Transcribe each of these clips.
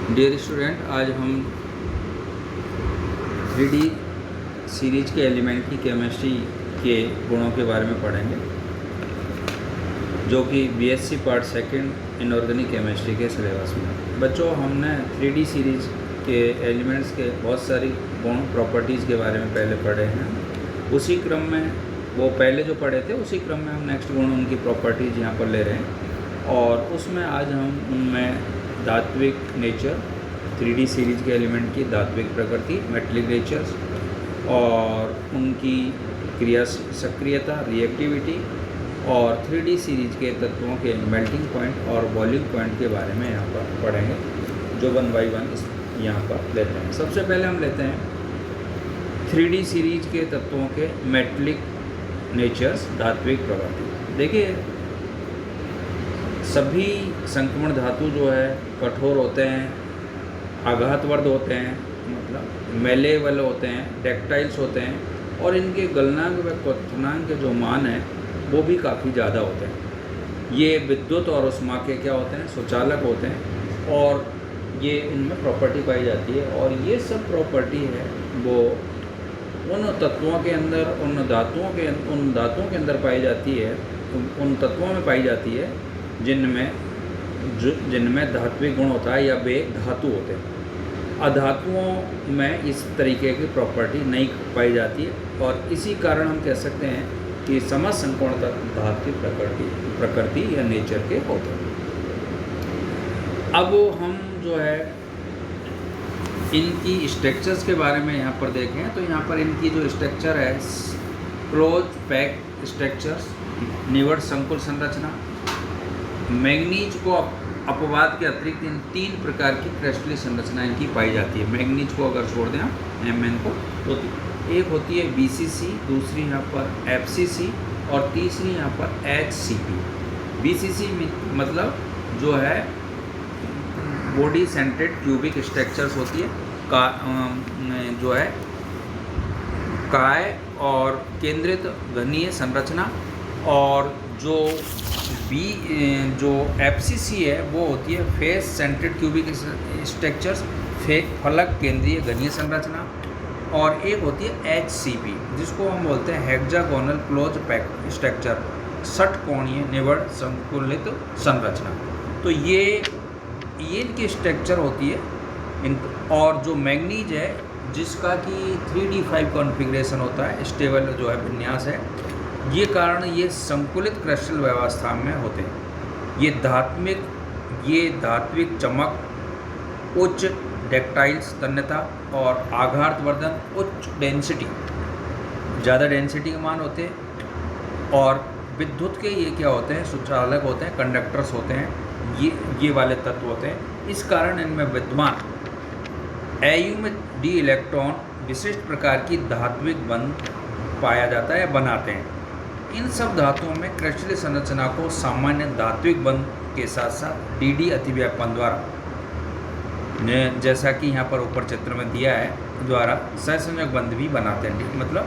Dear student, आज हम 3D series के एलिमेंट की केमिस्ट्री के गुणों के बारे में पढ़ेंगे, जो कि BSc part second inorganic chemistry के सिलेबस में। बच्चों, हमने 3D सीरीज के एलिमेंट्स के बहुत सारी गुण प्रॉपर्टीज़ के बारे में पहले पढ़े हैं। उसी क्रम में वो पहले जो पढ़े थे उसी क्रम में हम नेक्स्ट गुण उनकी प्रॉपर्टीज़ यहाँ पर ले रहे हैं, और उसमें आज हम उनमें धात्विक नेचर, 3D सीरीज के एलिमेंट की धात्विक प्रकृति, मेटलिक नेचर्स और उनकी क्रिया सक्रियता, रिएक्टिविटी, और 3D सीरीज के तत्वों के मेल्टिंग पॉइंट और बॉइलिंग पॉइंट के बारे में यहाँ पर पढ़ेंगे, जो 1 बाय 1 यहाँ पर लेते हैं। सबसे पहले हम लेते हैं 3D सीरीज के तत्वों के मेटलिक नेचर्स, धात्विक प्रकृति। देखिए, सभी संक्रमण धातु जो है कठोर होते हैं, आघातवर्ध होते हैं, मतलब मेलेबल होते हैं, टेक्टाइल्स होते हैं, और इनके गलनांक व क्वथनांक के जो मान हैं वो भी काफ़ी ज़्यादा होते हैं। ये विद्युत और उष्मा के क्या होते हैं, सुचालक होते हैं, और ये इनमें प्रॉपर्टी पाई जाती है। और ये सब प्रॉपर्टी है वो उन तत्वों के अंदर, उन धातुओं के अंदर पाई जाती है, उन तत्वों में पाई जाती है जिनमें धात्विक गुण होता है या वे धातु होते हैं। अधातुओं में इस तरीके की प्रॉपर्टी नहीं पाई जाती है, और इसी कारण हम कह सकते हैं कि समस्त संपूर्ण तत्व धात्विक प्रकृति या नेचर के होते हैं। अब हम जो है इनकी स्ट्रक्चर्स के बारे में यहाँ पर देखें तो यहाँ पर इनकी जो स्ट्रक्चर है, क्लोज पैक स्ट्रक्चर्स, निवड़ संकुल संरचना, मैग्नीज को अपवाद के अतिरिक्त इन 3 प्रकार की क्रिस्टलीय संरचना इनकी पाई जाती है। मैग्नीज को अगर छोड़ दें आप, Mn को, तो एक होती है BCC, दूसरी यहाँ पर FCC, और तीसरी यहाँ पर HCP। BCC मतलब जो है बॉडी सेंट्रेड क्यूबिक स्ट्रक्चर्स होती है, जो है काय और केंद्रित घनीय संरचना, और जो FCC है वो होती है फेस सेंट्रेड क्यूबिक स्ट्रक्चर्स, फलक केंद्रीय घनीय संरचना, और एक होती है HCP, जिसको हम बोलते हैं हेक्सागोनल क्लोज पैक स्ट्रक्चर, षटकोणीय निवड़ संकुलित संरचना। तो ये इनकी स्ट्रक्चर होती है। और जो मैग्नीज है, जिसका कि 3D5 कॉन्फ़िगरेशन होता है, स्टेबल जो है विन्यास है, ये कारण ये संकुलित क्रिस्टल व्यवस्था में होते हैं। ये धात्विक चमक, उच्च डेक्टाइल्स तन्यता और आघातवर्धन, उच्च डेंसिटी, ज़्यादा डेंसिटी के मान होते हैं, और विद्युत के ये क्या होते हैं, सुचालक होते हैं, कंडक्टर्स होते हैं, ये वाले तत्व होते हैं। इस कारण इनमें विद्यमान AU में D इलेक्ट्रॉन विशिष्ट प्रकार की धात्विक बंध पाया जाता है या बनाते हैं। इन सब धातुओं में क्रिस्टलीय संरचना को सामान्य धात्विक बंध के साथ साथ DD अतिव्यापन द्वारा, जैसा कि यहाँ पर ऊपर चित्र में दिया है, द्वारा सहसंयोजक बंध भी बनाते हैं। मतलब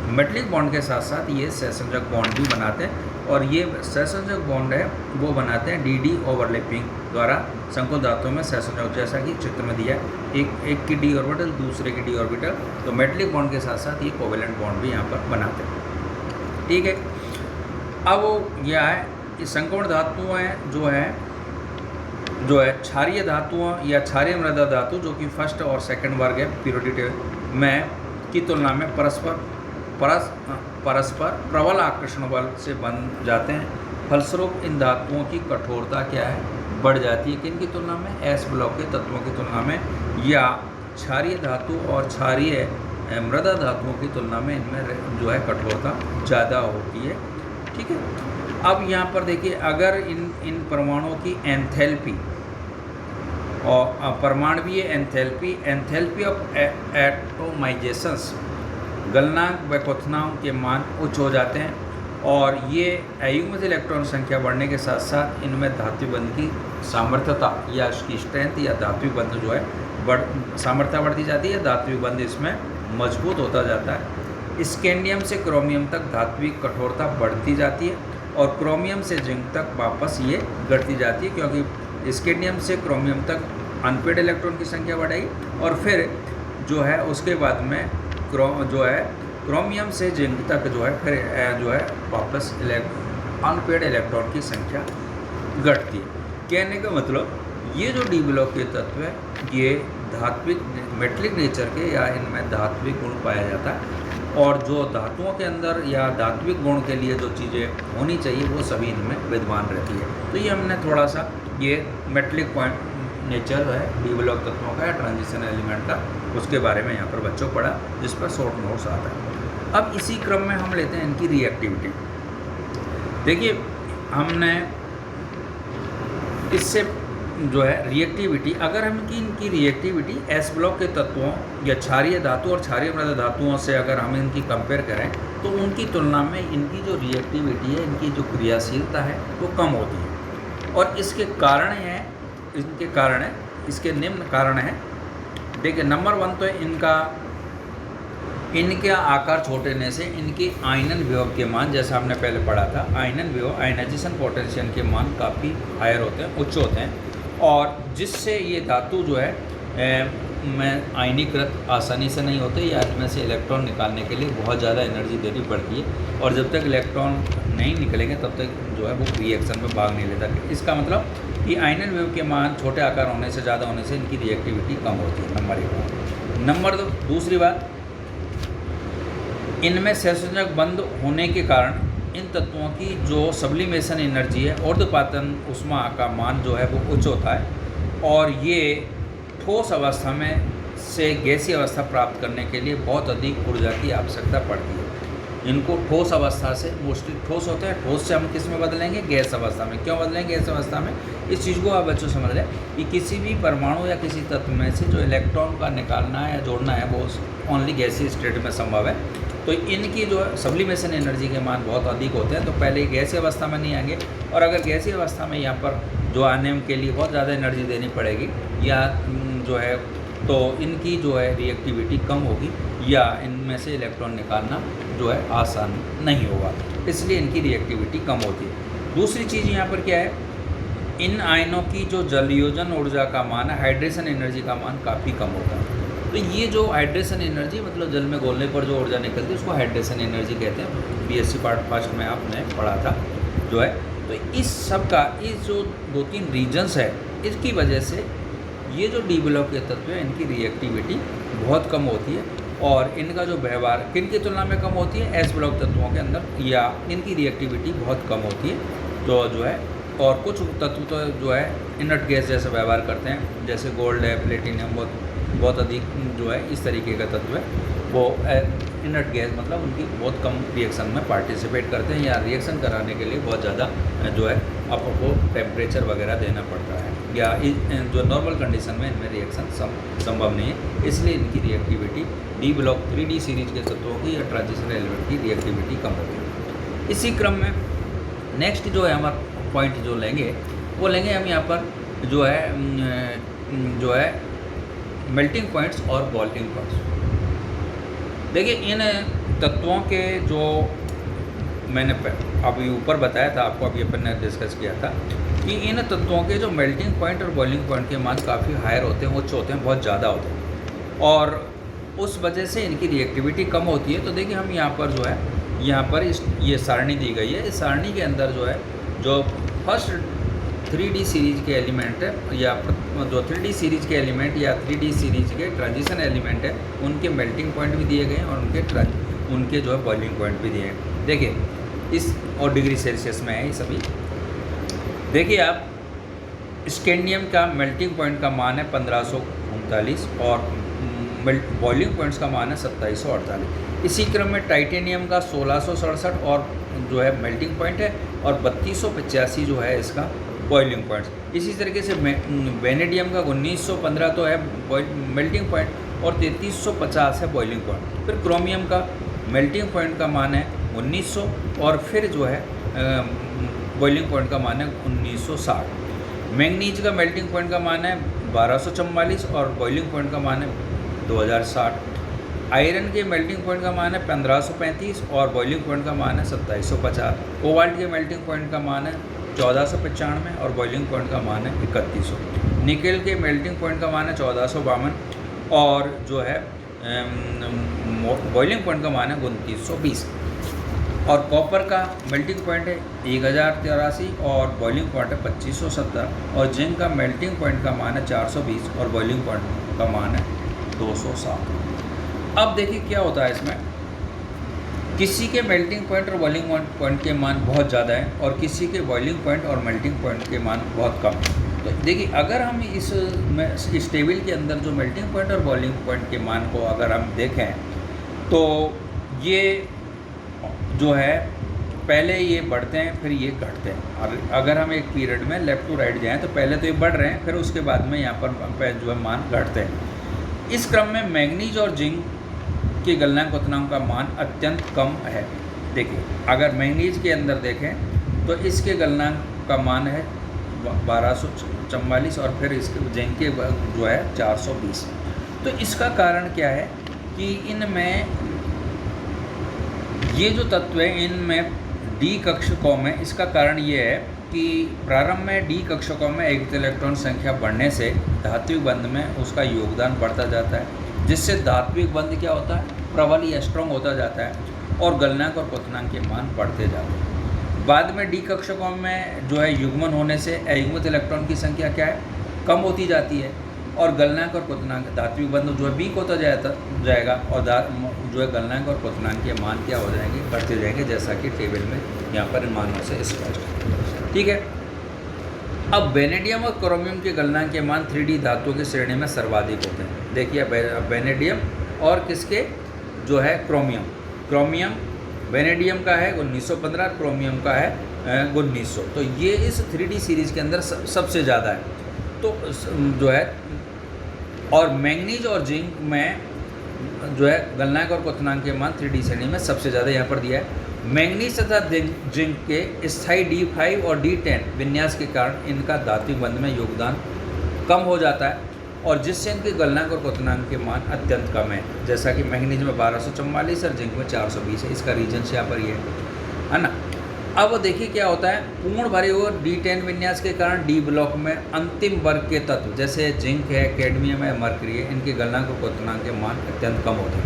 मेटलिक बॉन्ड के साथ साथ ये सहसंयोजक बॉन्ड भी बनाते हैं, और ये सहसंयोजक बॉन्ड है वो बनाते हैं DD ओवरलैपिंग द्वारा संकुल धातुओं में सहसंयोजक, जैसा कि चित्र में दिया है, एक की D ऑर्बिटल, दूसरे की D ऑर्बिटल। तो मेटलिक बॉन्ड के साथ साथ ये कोवेलेंट बॉन्ड भी यहाँ पर बनाते हैं। ठीक है। अब यह है कि संक्रमण धातुएं जो है क्षारीय धातुओं या क्षारीय मृदा धातु, जो कि फर्स्ट और सेकंड वर्ग है प्यूरिटी में की तुलना में परस्पर प्रबल आकर्षण बल से बन जाते हैं। फलस्वरूप इन धातुओं की कठोरता क्या है, बढ़ जाती है। किन की तुलना में? S ब्लॉक के तत्वों की तुलना में, या क्षारीय धातु और क्षारीय मृदा धातुओं की तुलना में इनमें जो है कठोरता ज़्यादा होती है। ठीक है। अब यहाँ पर देखिए, अगर इन परमाणुओं की एंथैल्पी और परमाणुवीय एंथैल्पी ऑफ एटोमाइजेशंस, गलनांक व क्वथनांक के मान उच्च हो जाते हैं, और ये अयुग्मित इलेक्ट्रॉन संख्या बढ़ने के साथ साथ इनमें धात्विक बंध की सामर्थ्यता या इसकी स्ट्रेंथ या धात्विक बंध जो है सामर्थ्य बढ़ती जाती है, धात्विक बंध इसमें मजबूत होता जाता है। स्कैंडियम से क्रोमियम तक धात्विक कठोरता बढ़ती जाती है, और क्रोमियम से जिंक तक वापस ये घटती जाती है, क्योंकि स्कैंडियम से क्रोमियम तक अनपेड इलेक्ट्रॉन की संख्या बढ़ेगी और फिर जो है उसके बाद में क्रोमियम से जिंक तक जो है फिर जो है वापस अनपेड इलेक्ट्रॉन की संख्या घटती है। कहने का मतलब ये जो डी ब्लॉक के तत्व है ये धात्विक मेटलिक नेचर के या इनमें धात्विक गुण पाया जाता है और जो धातुओं के अंदर या धात्विक गुण के लिए जो चीज़ें होनी चाहिए वो सभी इनमें विद्यमान रहती है। तो ये हमने थोड़ा सा ये मेटलिक पॉइंट नेचर है डी ब्लॉक तत्वों का या ट्रांजिशन एलिमेंट का उसके बारे में यहाँ पर बच्चों पढ़ा, जिस पर शॉर्ट नोट्स आता है। अब इसी क्रम में हम लेते हैं इनकी रिएक्टिविटी। देखिए हमने इससे जो है रिएक्टिविटी, अगर हम इनकी रिएक्टिविटी एस ब्लॉक के तत्वों या क्षारीय धातु और क्षारीय मृदा धातुओं से अगर हम इनकी कंपेयर करें तो उनकी तुलना में इनकी जो रिएक्टिविटी है, इनकी जो क्रियाशीलता है वो कम होती है। और इसके कारण है इसके निम्न कारण हैं। देखिए नंबर 1 तो इनके आकार छोटे होने से इनके आयनन विभव के मान, जैसा हमने पहले पढ़ा था, आयनन विभव आयनाइजेशन पोटेंशियल के मान काफ़ी हायर होते हैं, उच्च होते हैं और जिससे ये धातु जो है में आयनीकृत आसानी से नहीं होते या इनमें से इलेक्ट्रॉन निकालने के लिए बहुत ज़्यादा एनर्जी देनी पड़ती है और जब तक इलेक्ट्रॉन नहीं निकलेंगे तब तक जो है वो रिएक्शन में भाग नहीं लेता। इसका मतलब कि आयनन विभव के मान छोटे आकार होने से ज़्यादा होने से इनकी रिएक्टिविटी कम होती है, नंबर 1 बात। नंबर 2 दूसरी बात, इनमें सहसंयोजक बंद होने के कारण इन तत्वों की जो सब्लिमेशन एनर्जी है, ऊर्ध्वपातन ऊष्मा का मान जो है वो उच्च होता है और ये ठोस अवस्था में से गैसीय अवस्था प्राप्त करने के लिए बहुत अधिक ऊर्जा की आवश्यकता पड़ती है। इनको ठोस अवस्था से, मोस्टली ठोस होते हैं, ठोस से हम किस में बदलेंगे, गैस अवस्था में। क्यों बदलेंगे गैस अवस्था में, इस चीज़ को आप बच्चों समझ लें कि किसी भी परमाणु या किसी तत्व में से जो इलेक्ट्रॉन का निकालना है या जोड़ना है वो ओनली गैसीय स्टेट में संभव है। तो इनकी जो सब्लिमेशन एनर्जी के मान बहुत अधिक होते हैं, तो पहले गैसीय अवस्था में नहीं आएंगे और अगर गैसीय अवस्था में यहाँ पर जो आने के लिए बहुत ज़्यादा एनर्जी देनी पड़ेगी या जो है तो इनकी जो है रिएक्टिविटी कम होगी या इनमें से इलेक्ट्रॉन निकालना जो है आसान नहीं होगा, इसलिए इनकी रिएक्टिविटी कम होती है। दूसरी चीज़ यहाँ पर क्या है, इन आयनों की जो जलयोजन ऊर्जा का मान है, हाइड्रेशन एनर्जी का मान काफ़ी कम होता है। तो ये जो हाइड्रेशन एनर्जी मतलब जल में घोलने पर जो ऊर्जा निकलती है उसको हाइड्रेशन एनर्जी कहते हैं। बीएससी पार्ट फर्स्ट में आपने पढ़ा था जो है। तो इस सब का इस जो 2-3 रीजन्स है, इसकी वजह से ये जो डी ब्लॉक के तत्व है इनकी रिएक्टिविटी बहुत कम होती है और इनका जो व्यवहार किन की तुलना में कम होती है, एस ब्लॉक तत्वों के अंदर, या इनकी रिएक्टिविटी बहुत कम होती है। तो जो है और कुछ तत्व तो जो है इनर्ट गैस जैसा व्यवहार करते हैं, जैसे गोल्ड है, प्लेटिनियम, बहुत अधिक जो है इस तरीके का तत्व है वो इनर्ट गैस, मतलब उनकी बहुत कम रिएक्शन में पार्टिसिपेट करते हैं या रिएक्शन कराने के लिए बहुत ज़्यादा जो है आपको टेम्परेचर वगैरह देना पड़ता है या जो नॉर्मल कंडीशन में इनमें रिएक्शन संभव नहीं है, इसलिए इनकी reactivity D block 3D series के तत्वों की या ट्रांजिशन एलिमेंट की रिएक्टिविटी कम होती है। इसी क्रम में नेक्स्ट जो है हमारा पॉइंट जो लेंगे वो लेंगे हम यहाँ पर जो है मेल्टिंग पॉइंट्स और बॉइलिंग पॉइंट्स। देखिए इन तत्वों के जो मैंने अभी ऊपर बताया था आपको, अभी अपन ने डिस्कस किया था कि इन तत्वों के जो मेल्टिंग पॉइंट और बॉइलिंग पॉइंट के मान काफ़ी हायर होते हैं, उच्च होते हैं, बहुत ज़्यादा होते हैं और उस वजह से इनकी रिएक्टिविटी कम होती है। तो देखिए हम यहाँ पर जो है यहाँ पर ये सारणी दी गई है, इस सारणी के अंदर जो है जो फर्स्ट 3D सीरीज के एलिमेंट है या जो 3D सीरीज के एलिमेंट या 3D सीरीज के ट्रांजिशन एलिमेंट है उनके मेल्टिंग पॉइंट भी दिए गए हैं और उनके जो है बॉइलिंग पॉइंट भी दिए हैं। देखिए इस और डिग्री सेल्सियस में है ये सभी। देखिए आप स्कैंडियम का मेल्टिंग पॉइंट का मान है 1539 और बॉइलिंग पॉइंट्स का मान है 2748। इसी क्रम में टाइटेनियम का 1667 और जो है मेल्टिंग पॉइंट है और 3285 जो है इसका बॉइलिंग पॉइंट्स। इसी तरीके से वेनेडियम का 1915 तो है मेल्टिंग पॉइंट और 3350 है बॉइलिंग पॉइंट। फिर क्रोमियम का मेल्टिंग पॉइंट का मान है 1900 और फिर जो है बॉइलिंग पॉइंट का मान है 1960। मैंगनीज का मेल्टिंग पॉइंट का मान है 1244 और बॉइलिंग पॉइंट का मान है 2060। आयरन के मेल्टिंग पॉइंट का मान है 1535 और बॉइलिंग पॉइंट का मान है 2750। कोबाल्ट के मेल्टिंग पॉइंट का मान है 1495 और बॉइलिंग पॉइंट का मान है 3100। निकेल के मेल्टिंग पॉइंट का मान है 1452 और जो है बॉइलिंग पॉइंट का मान है 2920 और कॉपर का मेल्टिंग पॉइंट है 1083 और बॉइलिंग पॉइंट है 2570 और जिंक का मेल्टिंग पॉइंट का मान है 420 और बॉइलिंग पॉइंट का मान है 207। अब देखिए क्या होता है इसमें, किसी के मेल्टिंग पॉइंट और बॉइलिंग पॉइंट के मान बहुत ज़्यादा है और किसी के बॉइलिंग पॉइंट और मेल्टिंग पॉइंट के मान बहुत कम है। तो देखिए अगर हम इस टेबल के अंदर जो मेल्टिंग पॉइंट और बॉइलिंग पॉइंट के मान को अगर हम देखें तो ये जो है पहले ये बढ़ते हैं फिर ये घटते हैं। अगर हम एक पीरियड में लेफ़्ट टू राइट जाएँ तो पहले तो ये बढ़ रहे हैं, फिर उसके बाद में यहाँ पर जो है मान घटते हैं। इस क्रम में मैंगनीज और जिंक की गलनांक क्वथनांक का मान अत्यंत कम है। देखिए अगर मैंगनीज के अंदर देखें तो इसके गलनांक का मान है 1244 और फिर इसके जिंक के जो है 420। तो इसका कारण क्या है कि इनमें ये जो तत्व है इनमें डी कक्षकों में, इसका कारण ये है कि प्रारंभ में डी कक्षकों में एक इलेक्ट्रॉन संख्या बढ़ने से धात्विक बंध में उसका योगदान बढ़ता जाता है, जिससे धात्विक बंध क्या होता है, प्रबल या स्ट्रॉन्ग होता जाता है और गलनांक और क्वथनांक के मान बढ़ते जाते हैं। बाद में डी कक्षकों में जो है युग्मन होने से अयुग्मित इलेक्ट्रॉन की संख्या क्या है, कम होती जाती है और गलनांक और क्वथनांक धात्विक बंध जो है वीक होता जाएगा और जो है गलनांक और क्वथनांक के मान क्या हो जाएंगे, बढ़ते जाएंगे, जैसा कि टेबल में यहाँ पर इन मानों से स्पष्ट है। ठीक है। अब वेनेडियम और क्रोमियम के गलनांक के मान 3D धातुओं की श्रेणी में सर्वाधिक होते हैं। देखिए वेनेडियम और किसके जो है क्रोमियम वेनेडियम का है 1915, क्रोमियम का है 1900। तो ये इस 3D सीरीज़ के अंदर सबसे ज़्यादा है। तो जो है और मैंगनीज और जिंक में जो है गलनांक और क्वथनांक के मान 3D श्रेणी में सबसे ज़्यादा यहाँ पर दिया है। मैंगनीज तथा जिंक के स्थायी D5 और D10 विन्यास के कारण इनका धात्विक बंध में योगदान कम हो जाता है और जिससे इनके गलनांक और क्वथनांक के मान अत्यंत कम है, जैसा कि मैंगनीज में 1244 और जिंक में 420 है। इसका रीजन यहाँ पर ये है ना। अब देखिए क्या होता है, पूर्ण भरे हुए D10 विन्यास के कारण डी ब्लॉक में अंतिम वर्ग के तत्व जैसे जिंक है, कैडमियम है, मरकरी है, इनके गलनांक और क्वथनांक के मान अत्यंत कम होते हैं।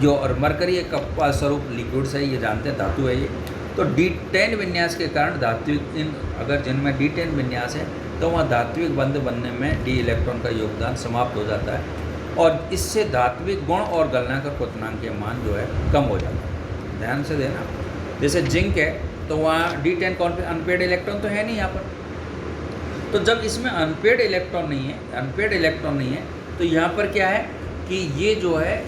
जो और मरकरी एक कप्पा स्वरूप लिक्विड्स है, ये जानते हैं, धातु है ये। तो D10 विन्यास के कारण धात्विक अगर जिनमें D10 विन्यास है तो वहाँ धात्विक बंध बनने में डी इलेक्ट्रॉन का योगदान समाप्त हो जाता है और इससे धात्विक गुण और गलनांक और क्वथनांक के मान जो है कम हो जाता है। ध्यान से देना, जैसे जिंक है तो वहाँ D10 अनपेड इलेक्ट्रॉन तो है नहीं यहाँ पर। तो जब इसमें अनपेड इलेक्ट्रॉन नहीं है तो यहाँ पर क्या है कि ये जो है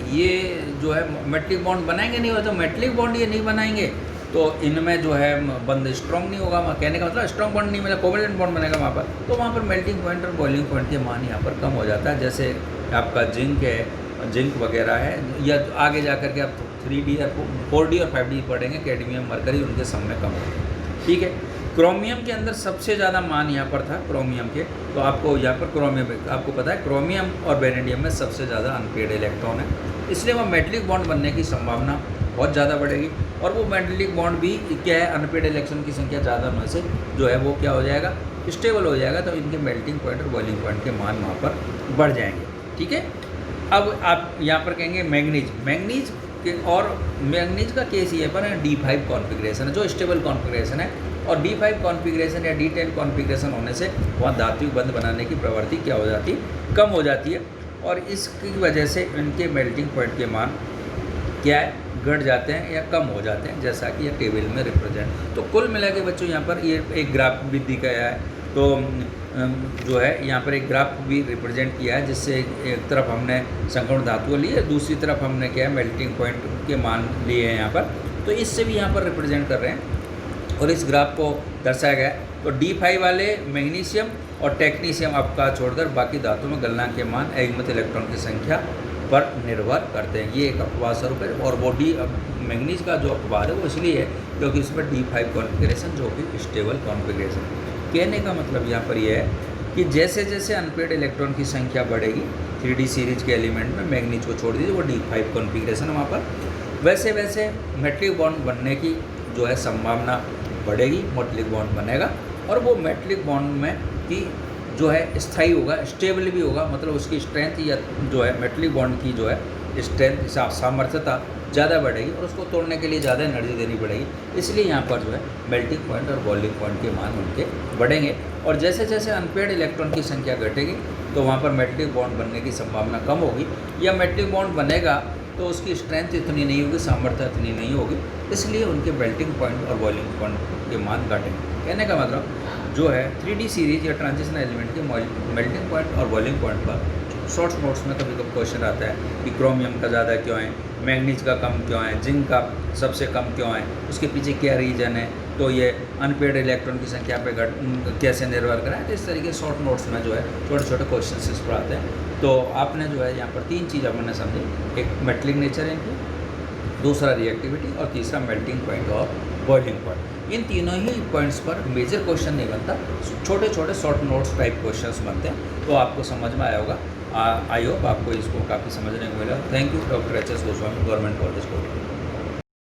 मेटलिक बॉन्ड बनाएंगे नहीं, हो तो मेटलिक बॉन्ड ये नहीं बनाएंगे तो इनमें जो है बंध स्ट्रॉन्ग नहीं होगा। कहने का मतलब स्ट्रॉन्ग बॉन्ड नहीं मिला, कोवेलेंट बॉन्ड बनेगा वहाँ पर, तो वहाँ पर मेल्टिंग पॉइंट और बॉइलिंग पॉइंट के मान यहाँ पर कम हो जाता है। जैसे आपका जिंक वगैरह है, या आगे जा कर के आप 3D और 4D और 5D पढ़ेंगे, कैडमियम, मरकरी, उनके सम में कम होते हैं। ठीक है। क्रोमियम के अंदर सबसे ज़्यादा मान यहाँ पर था क्रोमियम के, तो आपको यहाँ पर क्रोमियम आपको पता है क्रोमियम और वेनेडियम में सबसे ज़्यादा अनपेड इलेक्ट्रॉन है, इसलिए वह मेटलिक बॉन्ड बनने की संभावना बहुत ज़्यादा बढ़ेगी और वो मेटलिक बॉन्ड भी क्या है, अनपेड इलेक्ट्रॉन की संख्या ज़्यादा होने से जो है वो क्या हो जाएगा, स्टेबल हो जाएगा। तो इनके मेल्टिंग पॉइंट और बॉइलिंग पॉइंट के मान वहाँ पर बढ़ जाएंगे। ठीक है। अब आप यहाँ पर कहेंगे मैंगनीज का केस ये पर है D5 कॉन्फ़िगरेशन है, जो स्टेबल कॉन्फ़िगरेशन है और D5 कॉन्फ़िगरेशन या D10 कॉन्फ़िगरेशन होने से वहाँ धात्विक बंध बनाने की प्रवृत्ति क्या हो जाती है, कम हो जाती है और इसकी वजह से इनके मेल्टिंग पॉइंट के मान क्या है, घट जाते हैं या कम हो जाते हैं, जैसा कि ये टेबल में रिप्रेजेंट। तो कुल मिला के बच्चों यहाँ पर ये एक ग्राफ भी दिखाया है, तो जो है यहाँ पर एक ग्राफ भी रिप्रेजेंट किया है, जिससे एक तरफ हमने संकर्ण धातुओं ली है, दूसरी तरफ हमने क्या है मेल्टिंग पॉइंट के मान लिए हैं यहाँ पर, तो इससे भी यहाँ पर रिप्रेजेंट कर रहे हैं और इस ग्राफ को दर्शाया गया है। तो D5 वाले मैग्नीशियम और टेक्नीशियम आपका छोड़कर बाकी धातुओं में गलनांक के मान अयुग्मित इलेक्ट्रॉन की संख्या पर निर्भर करते हैं। ये एक अपवाद स्वरूप है और वो मैंगनीज का जो अपवाद है वो इसलिए है क्योंकि इसमें D5 कॉन्फ़िगरेशन जो कि स्टेबल कॉन्फ़िगरेशन है। कहने का मतलब यहाँ पर यह है कि जैसे जैसे अनपेड इलेक्ट्रॉन की संख्या बढ़ेगी 3D सीरीज के एलिमेंट में, मैंगनीज को छोड़ दीजिए, वो D5 कॉन्फ़िगरेशन है वहाँ पर, वैसे वैसे मेटलिक बॉन्ड बनने की जो है संभावना बढ़ेगी, मेटलिक बॉन्ड बनेगा और वो मेटलिक बॉन्ड में की जो है स्थायी होगा, स्टेबल भी होगा, मतलब उसकी स्ट्रेंथ या जो है मेटलिक बॉन्ड की जो है स्ट्रेंथ सामर्थ्यता ज़्यादा बढ़ेगी और उसको तोड़ने के लिए ज़्यादा एनर्जी देनी पड़ेगी। इसलिए यहाँ पर जो है मेल्टिंग पॉइंट और बॉइलिंग पॉइंट के मान उनके बढ़ेंगे और जैसे जैसे अनपेयर्ड इलेक्ट्रॉन की संख्या घटेगी तो वहाँ पर मेटलिक बॉन्ड बनने की संभावना कम होगी, या मेटलिक बॉन्ड बनेगा तो उसकी स्ट्रेंथ इतनी नहीं होगी, सामर्थ्य इतनी नहीं होगी, इसलिए उनके मेल्टिंग पॉइंट और बॉइलिंग पॉइंट के मान घटेंगे। कहने का मतलब जो है 3D सीरीज या ट्रांजिशन एलिमेंट के मेल्टिंग पॉइंट और बॉइलिंग पॉइंट पर शॉर्ट नोट्स में कभी कभी क्वेश्चन आता है कि क्रोमियम का ज़्यादा क्यों है, मैग्नीज का कम क्यों है, जिंक का सबसे कम क्यों है, उसके पीछे क्या रीज़न है, तो ये अनपेयर्ड इलेक्ट्रॉन की संख्या पे कैसे निर्भर करा है। तो इस तरीके शॉर्ट नोट्स में जो है छोटे छोटे क्वेश्चन इस पर आते हैं। तो आपने जो है यहाँ पर 3 चीज़ आपने समझी, एक मेटलिक नेचर है इनकी, दूसरा रिएक्टिविटी और तीसरा मेल्टिंग पॉइंट और बॉइलिंग पॉइंट। इन तीनों ही पॉइंट्स पर मेजर क्वेश्चन नहीं बनता, छोटे छोटे शॉर्ट नोट्स टाइप क्वेश्चंस बनते हैं। तो आपको समझ में आया होगा। आई होप आपको इसको काफ़ी समझने को मिला। Thank you doctor H S Goswami, government college Kota.